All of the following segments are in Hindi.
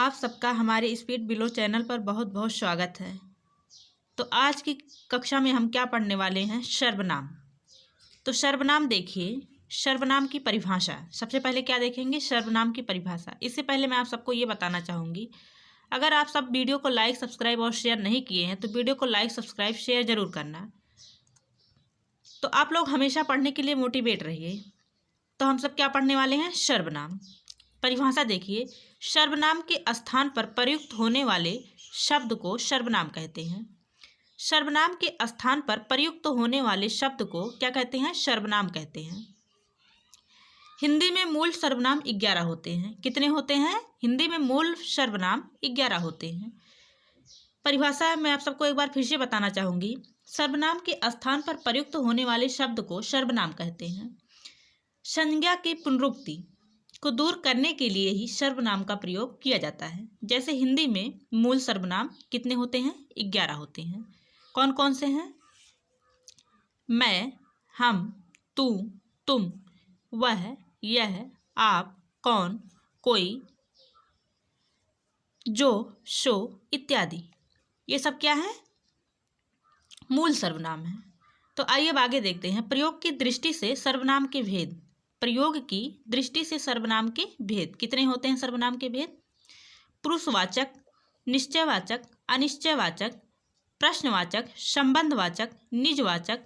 आप सबका हमारे स्पीड बिलो चैनल पर बहुत बहुत स्वागत है। तो आज की कक्षा में हम क्या पढ़ने वाले हैं? सर्वनाम। तो सर्वनाम देखिए, सर्वनाम की परिभाषा। सबसे पहले क्या देखेंगे? सर्वनाम की परिभाषा। इससे पहले मैं आप सबको ये बताना चाहूँगी, अगर आप सब वीडियो को लाइक, सब्सक्राइब और शेयर नहीं किए हैं तो वीडियो को लाइक, सब्सक्राइब, शेयर ज़रूर करना। तो आप लोग हमेशा पढ़ने के लिए मोटिवेट रहिए। तो हम सब क्या पढ़ने वाले हैं? सर्वनाम। परिभाषा देखिए, सर्वनाम के स्थान पर प्रयुक्त होने वाले शब्द को सर्वनाम कहते हैं। सर्वनाम के स्थान पर प्रयुक्त होने वाले शब्द को क्या कहते हैं? सर्वनाम कहते हैं। हिंदी में मूल सर्वनाम 11 होते हैं। कितने होते हैं? हिंदी में मूल सर्वनाम 11 होते हैं। परिभाषा मैं आप सबको एक बार फिर से बताना चाहूँगी। सर्वनाम के स्थान पर प्रयुक्त होने वाले शब्द को सर्वनाम कहते हैं। संज्ञा की पुनरुक्ति को दूर करने के लिए ही सर्वनाम का प्रयोग किया जाता है। जैसे हिंदी में मूल सर्वनाम कितने होते हैं? 11 होते हैं। कौन कौन से हैं? मैं, हम, तू, तुम, वह, यह, आप, कौन, कोई, जो, सो इत्यादि। ये सब क्या है? मूल सर्वनाम है। तो आइए अब आगे देखते हैं। प्रयोग की दृष्टि से सर्वनाम के भेद। प्रयोग की दृष्टि से सर्वनाम के भेद कितने होते हैं? सर्वनाम के भेद: पुरुषवाचक, निश्चयवाचक, अनिश्चयवाचक, प्रश्नवाचक, संबंधवाचक, निजवाचक,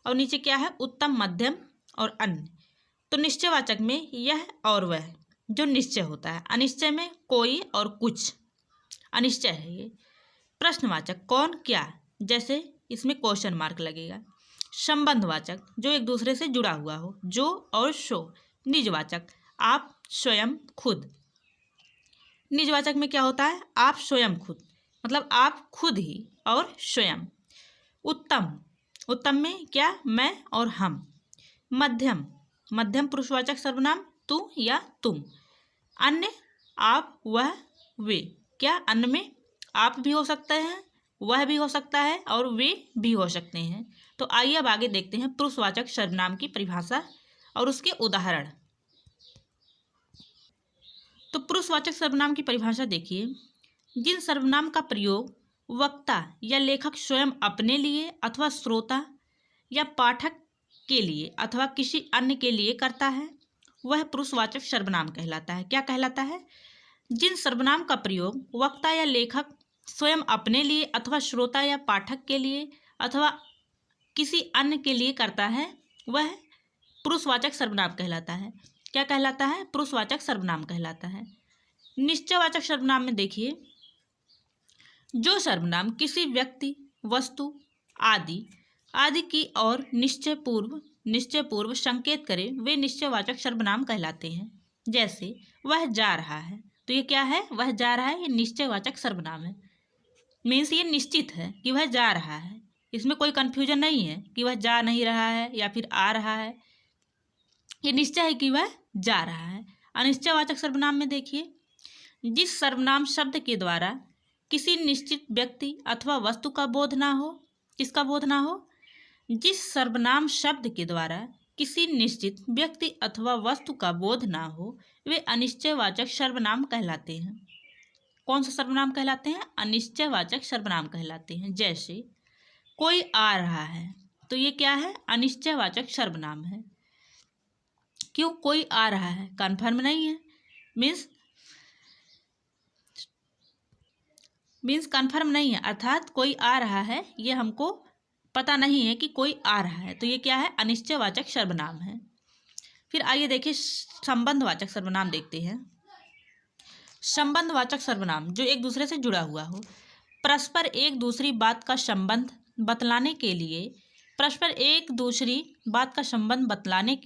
और नीचे क्या है? उत्तम, मध्यम और अन्य। तो निश्चयवाचक में यह और वह जो निश्चय होता है। अनिश्चय में कोई और कुछ, अनिश्चय है ये। प्रश्नवाचक कौन, क्या, जैसे इसमें क्वेश्चन मार्क लगेगा। संबंधवाचक जो एक दूसरे से जुड़ा हुआ हो, जो और सो। निजवाचक आप, स्वयं, खुद। निजवाचक में क्या होता है? आप, स्वयं, खुद, मतलब आप खुद ही और स्वयं। उत्तम, उत्तम में क्या? मैं और हम। मध्यम, मध्यम पुरुषवाचक सर्वनाम तू या तुम। अन्य आप, वह, वे। क्या? अन्य में आप भी हो सकते हैं, वह भी हो सकता है और वे भी हो सकते हैं। तो आइए अब आगे देखते हैं पुरुषवाचक सर्वनाम की परिभाषा और उसके उदाहरण। तो पुरुषवाचक सर्वनाम की परिभाषा देखिए, जिन सर्वनाम का प्रयोग वक्ता या लेखक स्वयं अपने लिए अथवा श्रोता या पाठक के लिए अथवा किसी अन्य के लिए करता है, वह पुरुषवाचक सर्वनाम कहलाता है। क्या कहलाता है? जिन सर्वनाम का प्रयोग वक्ता या लेखक स्वयं अपने लिए अथवा श्रोता या पाठक के लिए अथवा किसी अन्य के लिए करता है, वह पुरुषवाचक सर्वनाम कहलाता है। क्या कहलाता है? पुरुषवाचक सर्वनाम कहलाता है। निश्चयवाचक सर्वनाम में देखिए, जो सर्वनाम किसी व्यक्ति, वस्तु आदि की ओर निश्चय पूर्व संकेत करे, वे निश्चयवाचक सर्वनाम कहलाते हैं। जैसे वह जा रहा है, तो ये क्या है? वह जा रहा है, ये निश्चयवाचक सर्वनाम है। मीन्स ये निश्चित है कि वह जा रहा है, इसमें कोई कन्फ्यूजन नहीं है कि वह जा नहीं रहा है या फिर आ रहा है। ये निश्चय है कि वह जा रहा है। अनिश्चयवाचक सर्वनाम में देखिए, जिस सर्वनाम शब्द के द्वारा किसी निश्चित व्यक्ति अथवा वस्तु का बोध ना हो। किसका बोध ना हो? जिस सर्वनाम शब्द के द्वारा किसी निश्चित व्यक्ति अथवा वस्तु का बोध ना हो, वे अनिश्चयवाचक सर्वनाम कहलाते हैं। कौन सा सर्वनाम कहलाते हैं? अनिश्चयवाचक सर्वनाम कहलाते हैं। जैसे कोई आ रहा है, तो ये क्या है? अनिश्चयवाचक सर्वनाम है। क्यों? कोई आ रहा है, कन्फर्म नहीं है, मीन्स कन्फर्म नहीं है, अर्थात कोई आ रहा है ये हमको पता नहीं है कि कोई आ रहा है, तो ये क्या है? अनिश्चयवाचक सर्वनाम है। फिर आइए देखिए संबंधवाचक सर्वनाम देखते हैं। संबंधवाचक सर्वनाम जो एक दूसरे से जुड़ा हुआ हो, परस्पर एक दूसरी बात का संबंध बतलाने के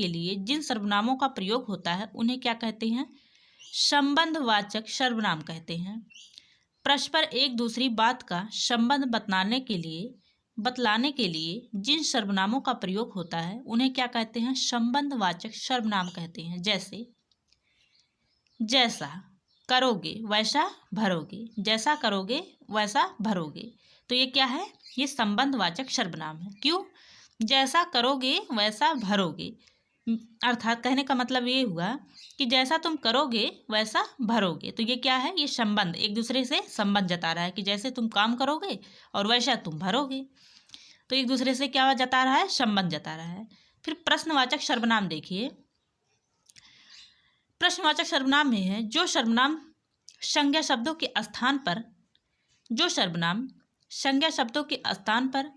लिए जिन सर्वनामों का प्रयोग होता है, उन्हें क्या कहते हैं? संबंधवाचक सर्वनाम कहते हैं। परस्पर एक दूसरी बात का संबंध बतलाने के लिए जिन सर्वनामों का प्रयोग होता है, उन्हें क्या कहते हैं? संबंधवाचक सर्वनाम कहते हैं। जैसे जैसा करोगे वैसा भरोगे, जैसा करोगे वैसा भरोगे, तो ये क्या है? ये संबंधवाचक सर्वनाम है। क्यों? जैसा करोगे वैसा भरोगे अर्थात कहने का मतलब ये हुआ कि जैसा तुम करोगे वैसा भरोगे। तो ये क्या है, ये संबंध, एक दूसरे से संबंध जता रहा है कि जैसे तुम काम करोगे और वैसा तुम भरोगे। तो एक दूसरे से क्या जता रहा है, संबंध जता रहा है। फिर प्रश्नवाचक सर्वनाम देखिए। प्रश्नवाचक सर्वनाम में है जो सर्वनाम संज्ञा शब्दों के स्थान पर, जो सर्वनाम संज्ञा शब्दों के स्थान पर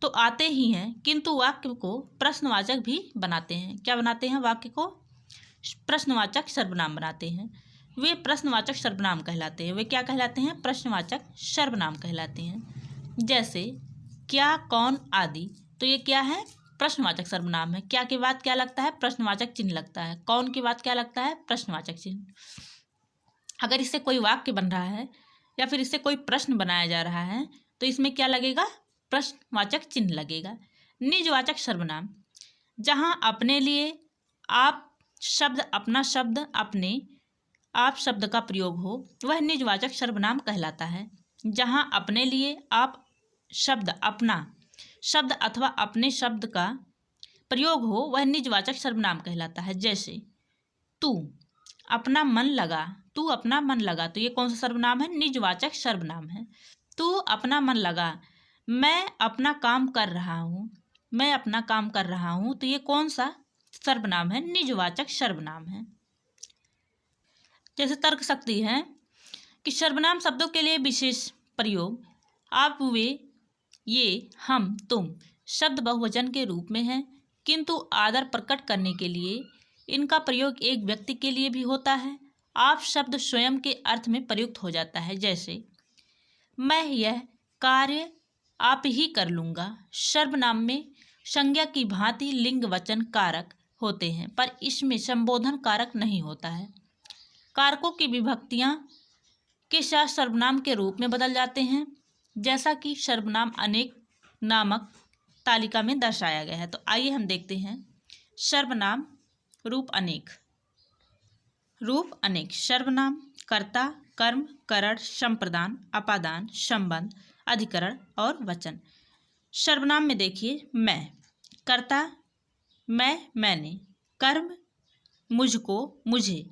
तो आते ही हैं किंतु वाक्य को प्रश्नवाचक भी बनाते हैं। क्या बनाते हैं, वाक्य को प्रश्नवाचक सर्वनाम बनाते हैं। वे प्रश्नवाचक सर्वनाम कहलाते हैं। वे क्या कहलाते हैं, प्रश्नवाचक सर्वनाम कहलाते हैं। जैसे क्या, कौन आदि, तो ये क्या है, प्रश्नवाचक सर्वनाम है। क्या के बाद क्या लगता है, प्रश्नवाचक चिन्ह लगता है। कौन के बाद क्या लगता है, प्रश्नवाचक चिन्ह। अगर इससे कोई वाक्य बन रहा है या फिर इससे कोई प्रश्न बनाया जा रहा है तो इसमें क्या लगेगा, प्रश्नवाचक चिन्ह लगेगा। निजवाचक सर्वनाम, जहाँ अपने लिए आप शब्द, अपना शब्द, अपने आप शब्द का प्रयोग हो वह निजवाचक सर्वनाम कहलाता है। जहाँ अपने लिए आप शब्द, अपना शब्द अथवा अपने शब्द का प्रयोग हो वह निजवाचक सर्वनाम कहलाता है। जैसे तू अपना मन लगा, तू अपना मन लगा, तो ये कौन सा सर्वनाम है, निजवाचक सर्वनाम है। तू अपना मन लगा, मैं अपना काम कर रहा हूँ, मैं अपना काम कर रहा हूँ, तो ये कौन सा सर्वनाम है, निजवाचक सर्वनाम है। जैसे तर्क शक्ति है कि सर्वनाम शब्दों के लिए विशेष प्रयोग आप, वे, ये, हम, तुम शब्द बहुवचन के रूप में हैं किंतु आदर प्रकट करने के लिए इनका प्रयोग एक व्यक्ति के लिए भी होता है। आप शब्द स्वयं के अर्थ में प्रयुक्त हो जाता है। जैसे मैं यह कार्य आप ही कर लूँगा, सर्वनाम में संज्ञा की भांति लिंग वचन कारक होते हैं पर इसमें संबोधन कारक नहीं होता है। कारकों की विभक्तियाँ के साथ सर्वनाम के रूप में बदल जाते हैं, जैसा कि सर्वनाम अनेक नामक तालिका में दर्शाया गया है। तो आइए हम देखते हैं सर्वनाम रूप अनेक। रूप अनेक सर्वनाम कर्ता, कर्म, करण, संप्रदान, अपादान, संबंध, अधिकरण और वचन। सर्वनाम में देखिए मैं, कर्ता मैं, मैंने, कर्म मुझको, मुझे,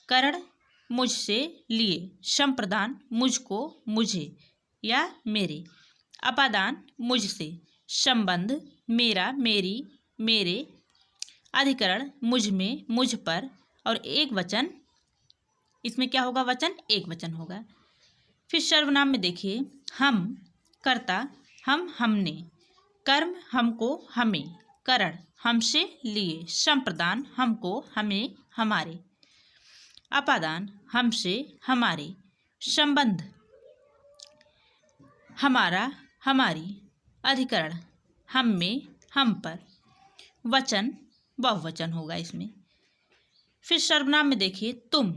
करण मुझसे, लिए, संप्रदान मुझको, मुझे या मेरे, अपादान मुझसे, संबंध मेरा, मेरी, मेरे, अधिकरण मुझ में, मुझ पर और एक वचन, इसमें क्या होगा, वचन एक वचन होगा। फिर सर्वनाम में देखिए हम, कर्ता हम, हमने, कर्म हमको, हमें, करण हमसे, लिए, संप्रदान हमको, हमें, हमारे, अपादान हमसे, हमारे, संबंध हमारा, हमारी, अधिकरण हम में, हम पर, वचन बहुवचन होगा इसमें। फिर सर्वनाम में देखिए तुम,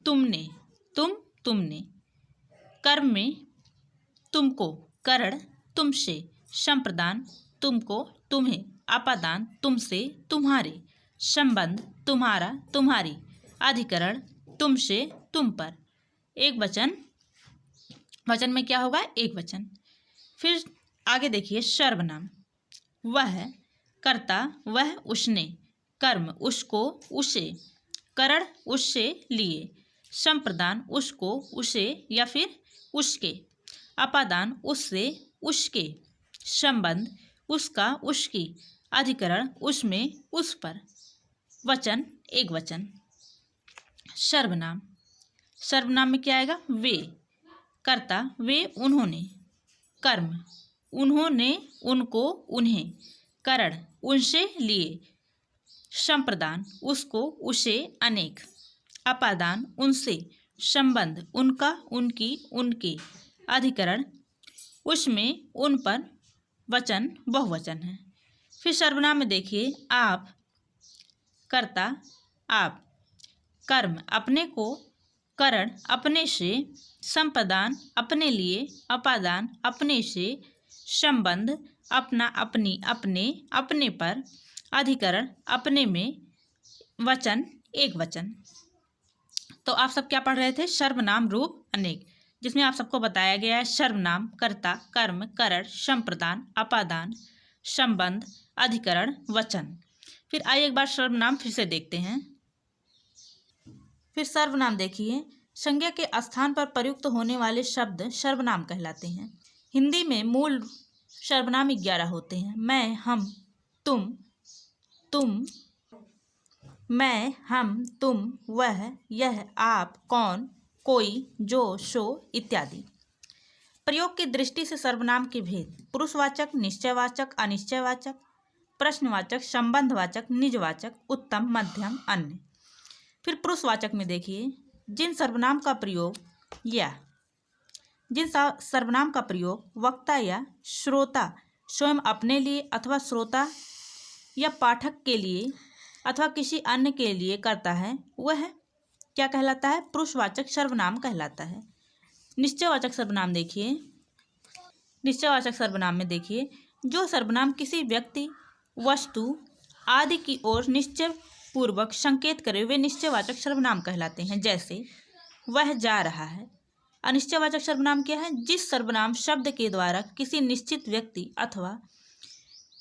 तुमने, तुम, तुमने, कर्म में तुमको, करण तुमसे, संप्रदान तुमको, तुम्हें, अपादान तुमसे, तुम्हारे, संबंध तुम्हारा, तुम्हारी, अधिकरण तुमसे, तुम पर, एक वचन, वचन में क्या होगा, एक वचन। फिर आगे देखिए सर्वनाम, वह, कर्ता वह, उसने, कर्म उसको, उसे, करण उससे, लिए, संप्रदान उसको, उसे या फिर उसके, अपादान उससे, उसके, संबंध उसका, उसकी, अधिकरण उसमें, उस पर, वचन एक वचन। सर्वनाम, सर्वनाम में क्या आएगा, वे, कर्ता वे उन्होंने, कर्म उन्होंने, उनको, उन्हें, करण उनसे, लिए, संप्रदान उसको, उसे, अनेक, अपादान उनसे, संबंध उनका, उनकी, उनके, अधिकरण उसमें, उन पर, वचन बहुवचन है। फिर सर्वनाम में देखिए आप, कर्ता आप, कर्म अपने को, करण अपने से, संप्रदान अपने लिए, अपादान अपने से, संबंध अपना, अपनी, अपने, अपने पर, अधिकरण अपने में, वचन एक वचन। तो आप सब क्या पढ़ रहे थे, सर्वनाम रूप अनेक, जिसमें आप सबको बताया गया है सर्वनाम कर्ता, कर्म, करण, संप्रदान, अपादान, संबंध, अधिकरण, वचन। फिर आइए एक बार सर्वनाम फिर से देखते हैं। फिर सर्वनाम देखिए, संज्ञा के स्थान पर प्रयुक्त होने वाले शब्द सर्वनाम कहलाते हैं। हिंदी में मूल सर्वनाम 11 होते हैं। मैं, हम, तुम, मैं, हम, तुम, वह, यह, आप, कौन, कोई, जो, सो इत्यादि। प्रयोग की दृष्टि से सर्वनाम के भेद: पुरुषवाचक, निश्चयवाचक, अनिश्चयवाचक, प्रश्नवाचक, संबंधवाचक, निजवाचक, उत्तम, मध्यम, अन्य। फिर पुरुषवाचक में देखिए, जिन सर्वनाम का प्रयोग वक्ता या श्रोता स्वयं अपने लिए अथवा श्रोता या पाठक के लिए अथवा किसी अन्य के लिए करता है, वह क्या कहलाता है? पुरुषवाचक सर्वनाम कहलाता है। निश्चयवाचक सर्वनाम देखिए, निश्चयवाचक सर्वनाम में देखिए, जो सर्वनाम किसी व्यक्ति, वस्तु आदि की ओर निश्चय पूर्वक संकेत करे वे निश्चयवाचक सर्वनाम कहलाते हैं। जैसे वह जा रहा है। अनिश्चयवाचक सर्वनाम क्या है? जिस सर्वनाम शब्द के द्वारा किसी निश्चित व्यक्ति अथवा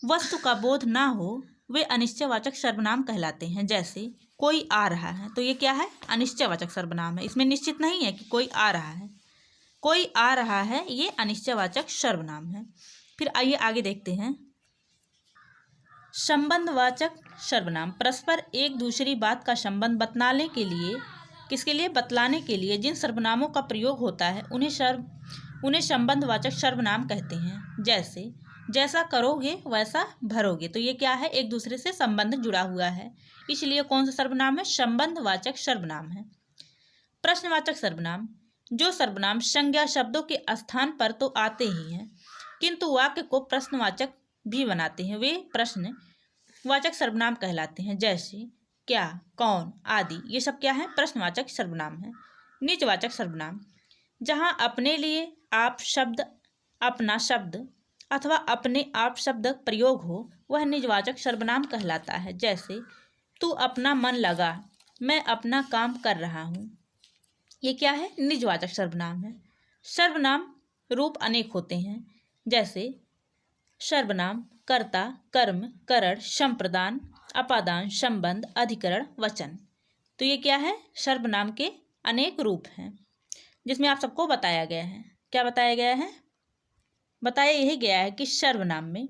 वस्तु का बोध ना हो वे अनिश्चयवाचक सर्वनाम कहलाते हैं। जैसे कोई आ रहा है, तो ये क्या है? अनिश्चयवाचक सर्वनाम है। इसमें निश्चित नहीं है कि कोई आ रहा है। कोई आ रहा है, ये अनिश्चयवाचक सर्वनाम है। फिर आइए आगे देखते हैं। संबंधवाचक सर्वनाम संबंधवाचक परस्पर एक दूसरी बात का संबंध बतलाने के लिए, किसके लिए? बतलाने के लिए जिन सर्वनामों का प्रयोग होता है उन्हें संबंधवाचक सर्वनाम कहते हैं। जैसे जैसा करोगे वैसा भरोगे, तो ये क्या है? एक दूसरे से संबंध जुड़ा हुआ है, इसलिए कौन सा सर्वनाम है? संबंधवाचक सर्वनाम है। प्रश्नवाचक सर्वनाम, जो सर्वनाम संज्ञा शब्दों के स्थान पर तो आते ही हैं किंतु वाक्य को प्रश्नवाचक भी बनाते हैं, वे प्रश्नवाचक सर्वनाम कहलाते हैं। जैसे क्या, कौन आदि, ये सब क्या है? प्रश्नवाचक सर्वनाम है। निजवाचक सर्वनाम, जहाँ अपने लिए आप शब्द, अपना शब्द अथवा अपने आप शब्द प्रयोग हो वह निजवाचक सर्वनाम कहलाता है। जैसे तू अपना मन लगा, मैं अपना काम कर रहा हूँ, ये क्या है? निजवाचक सर्वनाम है। सर्वनाम रूप अनेक होते हैं। जैसे सर्वनाम कर्ता, कर्म, करण, संप्रदान, अपादान, संबंध, अधिकरण, वचन, तो ये क्या है? सर्वनाम के अनेक रूप हैं, जिसमें आप सबको बताया गया है। क्या बताया गया है? बताया यही गया है कि सर्वनाम में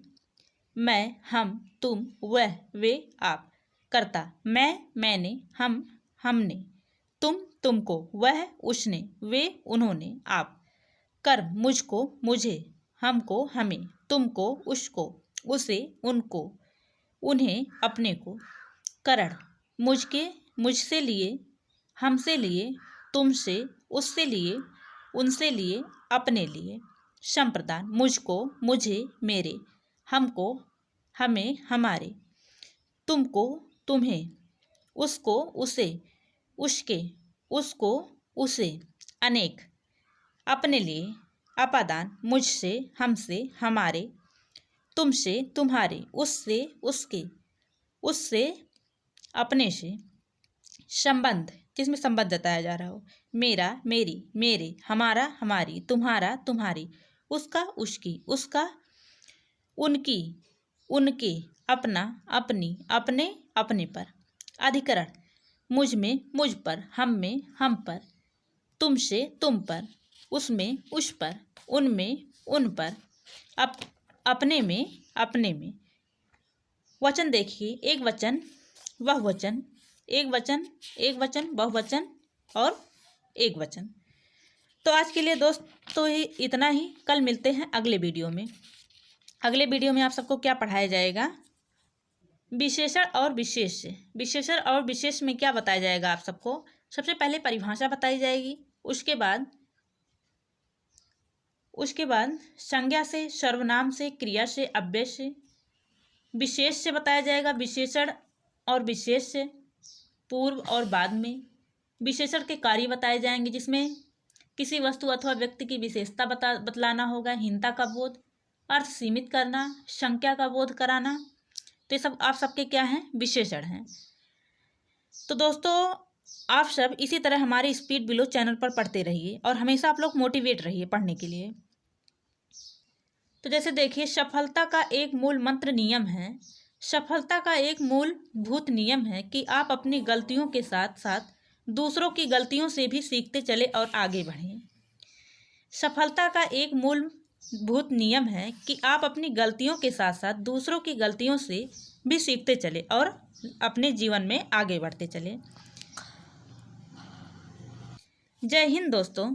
मैं, हम, तुम, वह, वे, आप, कर्ता मैं, मैंने, हम, हमने, तुम, तुमको, वह, उसने, वे, उन्होंने, आप, कर्म मुझको, मुझे, हमको, हमें, तुमको, उसको, उसे, उनको, उन्हें, अपने को, करण मुझके, मुझसे लिए, हमसे लिए, तुमसे, उससे लिए, उनसे लिए, अपने लिए, संप्रदान मुझको, मुझे, मेरे, हमको, हमें, हमारे, तुमको, तुम्हें, उसको, उसे, उसके, उसको, उसे, अनेक, अपने लिए, अपादान मुझसे, हमसे, हमारे, तुमसे, तुम्हारे, उससे, उसके, उससे, अपने से, संबंध जिसमें संबंध जताया जा रहा हो, मेरा, मेरी, मेरे, हमारा, हमारी, तुम्हारा, तुम्हारी, उसका, उसकी, उसका, उनकी, उनके, अपना, अपनी, अपने, अपने पर, अधिकरण मुझ में, मुझ पर, हम में, हम पर, तुमसे, तुम पर, उसमें, उस पर, उनमें, उन पर, अपने में, अपने में। वचन देखिए, एक वचन, बहुवचन, एक वचन, एक वचन, बहुवचन और एक वचन। तो आज के लिए दोस्तों इतना ही। कल मिलते हैं अगले वीडियो में। अगले वीडियो में आप सबको क्या पढ़ाया जाएगा? विशेषण और विशेष्य। विशेषण और विशेष में क्या बताया जाएगा आप सबको? सबसे पहले परिभाषा बताई जाएगी, उसके बाद संज्ञा से, सर्वनाम से, क्रिया से, अव्यय से, विशेष से बताया जाएगा। विशेषण और विशेष्य पूर्व और बाद में। विशेषण के कार्य बताए जाएंगे, जिसमें किसी वस्तु अथवा व्यक्ति की विशेषता बतलाना होगा, हीनता का बोध, अर्थ सीमित करना, संख्या का बोध कराना, तो ये सब आप सबके क्या हैं? विशेषण हैं। तो दोस्तों आप सब इसी तरह हमारे स्पीड बिलो चैनल पर पढ़ते रहिए और हमेशा आप लोग मोटिवेट रहिए पढ़ने के लिए। तो जैसे देखिए, सफलता का एक मूल मंत्र नियम है, सफलता का एक मूलभूत नियम है कि आप अपनी गलतियों के साथ साथ दूसरों की गलतियों से भी सीखते चले और आगे बढ़ें। सफलता का एक मूलभूत नियम है कि आप अपनी गलतियों के साथ साथ दूसरों की गलतियों से भी सीखते चले और अपने जीवन में आगे बढ़ते चले। जय हिंद दोस्तों।